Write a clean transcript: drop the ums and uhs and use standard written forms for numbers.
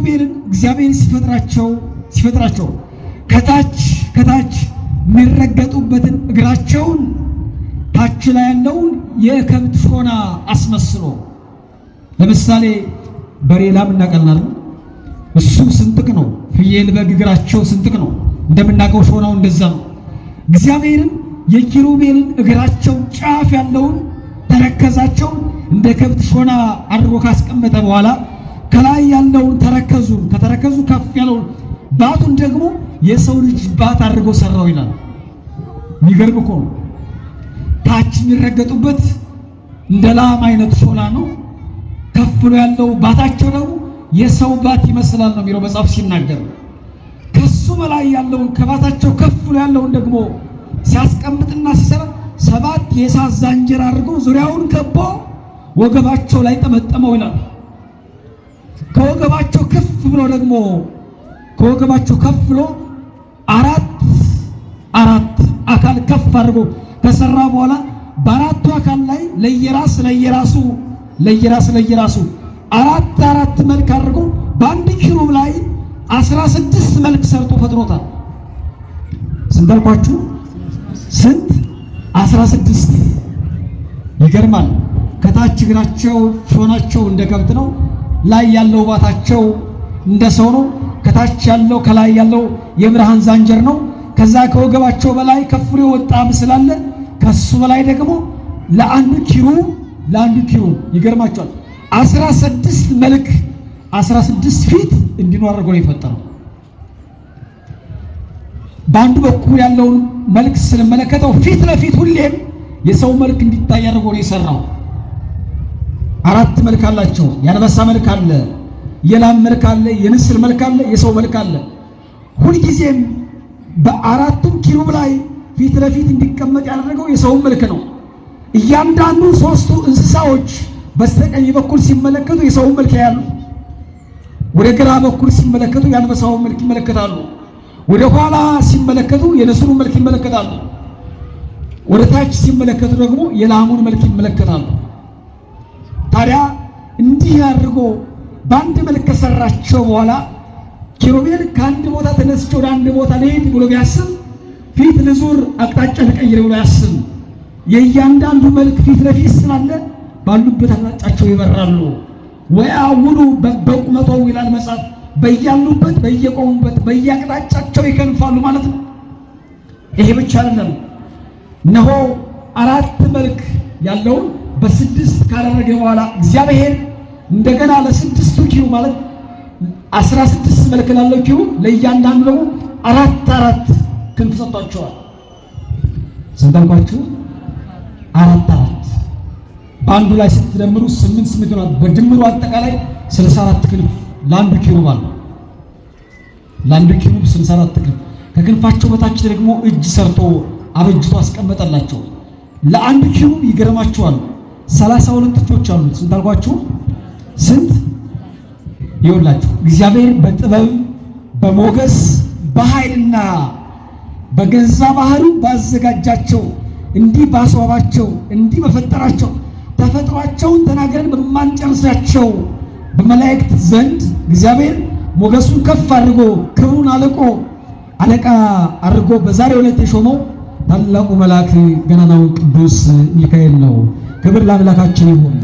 ኪሩቤልን እግዚአብሔር ሲፈጥራቸው ከታች የሚረገጡበትን እግራቸውን ታች ላይ ያለውን የከብት ሾና አስመስሎ፣ ለምሳሌ በሬ ላም እናቀልናለን። እሱ ስንጥቅ ነው። ፍየል በግ እግራቸው ስንጥቅ ነው። እንደምናውቀው ሾናው እንደዛ ነው። እግዚአብሔርን የኪሩቤልን እግራቸው ጫፍ ያለውን ተረከዛቸውን እንደ ከብት ሾና አድርጎ ካስቀመጠ በኋላ ከላይ ያለውን ከተረከዙ ከፍ ያለውን ባቱን ደግሞ የሰው ልጅ ባት አድርጎ ሰራው ይላል። የሚገርም እኮ ነው። ታች የሚረገጡበት እንደ ላም አይነት ሾላ ነው። ከፍ ብሎ ያለው ባታቸው ደግሞ የሰው ባት ይመስላል ነው የሚለው መጽሐፍ ሲናገር። ከሱ በላይ ያለውን ከባታቸው ከፍ ብሎ ያለውን ደግሞ ሲያስቀምጥና ሲሰራ 7 የእሳት ዛንጀር አድርጎ ዙሪያውን ከቦ ወገባቸው ላይ ጠመጠመው ይላል። ከወገባቸው ከፍ ብሎ አራት አካል ከፍ አድርጎ ከሰራ በኋላ በአራቱ አካል ላይ ለየራሱ አራት መልክ አድርጎ በአንድ ኪሩብ ላይ 16 መልክ ሰርቶ ፈጥሮታል። ስንት አልኳችሁ? ስንት? 16። ይገርማል። ከታች እግራቸው ሾናቸው እንደ ከብት ነው። ላይ ያለው ባታቸው እንደ ሰው ነው። ከታች ያለው ከላይ ያለው የብርሃን ዛንጀር ነው። ከዛ ከወገባቸው በላይ ከፍሎ የወጣ ምስል አለ። ከሱ በላይ ደግሞ ለአንዱ ኪሩብ ይገርማቸዋል 16 መልክ 16 ፊት እንዲኖር አድርጎ ነው የፈጠረው። በአንዱ በኩል ያለውን መልክ ስንመለከተው ፊት ለፊት ሁሌም የሰው መልክ እንዲታይ አድርጎ ነው የሰራው። 4 መልክ አላቸው። የአንበሳ መልክ አለ፣ የላም መልክ አለ፣ የንስር መልክ አለ፣ የሰው መልክ አለ። ሁልጊዜም በአራቱም ኪሩብ ላይ ፊት ለፊት እንዲቀመጥ ያደረገው የሰውን መልክ ነው። እያንዳንዱ 3ቱ እንስሳዎች በስተቀኝ በኩል ሲመለከቱ የሰውን መልክ ያያሉ። ወደ ግራ በኩል ሲመለከቱ የአንበሳውን መልክ ይመለከታሉ። ወደ ኋላ ሲመለከቱ የንስሩን መልክ ይመለከታሉ። ወደ ታች ሲመለከቱ ደግሞ የላሙን መልክ ይመለከታሉ። ታዲያ እንዲህ አድርጎ በአንድ መልክ ከሰራቸው በኋላ ኪሩቤል ከአንድ ቦታ ተነስቶ ወደ አንድ ቦታ ልሄድ ብሎ ቢያስብ ፊት ልዙር አቅጣጫ ልቀይር ብሎ ያስብ። የእያንዳንዱ መልክ ፊት ለፊት ስላለ ባሉበት አቅጣጫቸው ይበራሉ። ወያውሉ በቁመቷው ይላል መጽሐፍ፣ በያሉበት በየቆሙበት በየአቅጣጫቸው ይከንፋሉ ማለት ነው። ይሄ ብቻ አይደለም። እነሆ 4 መልክ ያለውን በ6 ካደረገ በኋላ እግዚአብሔር እንደገና ለ6ቱ ኪሩብ ማለት 16 መልክ ላለው ኪሩብ ለእያንዳንዱ ደግሞ 4 ክንፍ ሰጥቷቸዋል። ስንት አልኳችሁ? 4 በአንዱ ላይ ስትደምሩ 8 ነው። በድምሩ አጠቃላይ 64 ክንፍ ለአንዱ ኪሩብ አለ። ለአንዱ ኪሩብ 64 ክንፍ። ከክንፋቸው በታች ደግሞ እጅ ሰርቶ አበጅቶ አስቀመጠላቸው። ለአንዱ ኪሩብ ይገርማቸዋል 32 እጆች አሉት። ስንት አልኳችሁ? ስንት? ይኸውላችሁ እግዚአብሔር በጥበብ በሞገስ በኃይልና በገዛ ባህሩ ባዘጋጃቸው እንዲህ ባስዋባቸው እንዲህ በፈጠራቸው ተፈጥሯቸውን ተናገረን በማንጨርሳቸው በመላእክት ዘንድ እግዚአብሔር ሞገሱን ከፍ አድርጎ ክብሩን አለቃ አድርጎ በዛሬው ዕለት የሾመው ታላቁ መልአክ ገናናው ቅዱስ ሚካኤል ነው። ክብር ለአምላካችን ይሁን።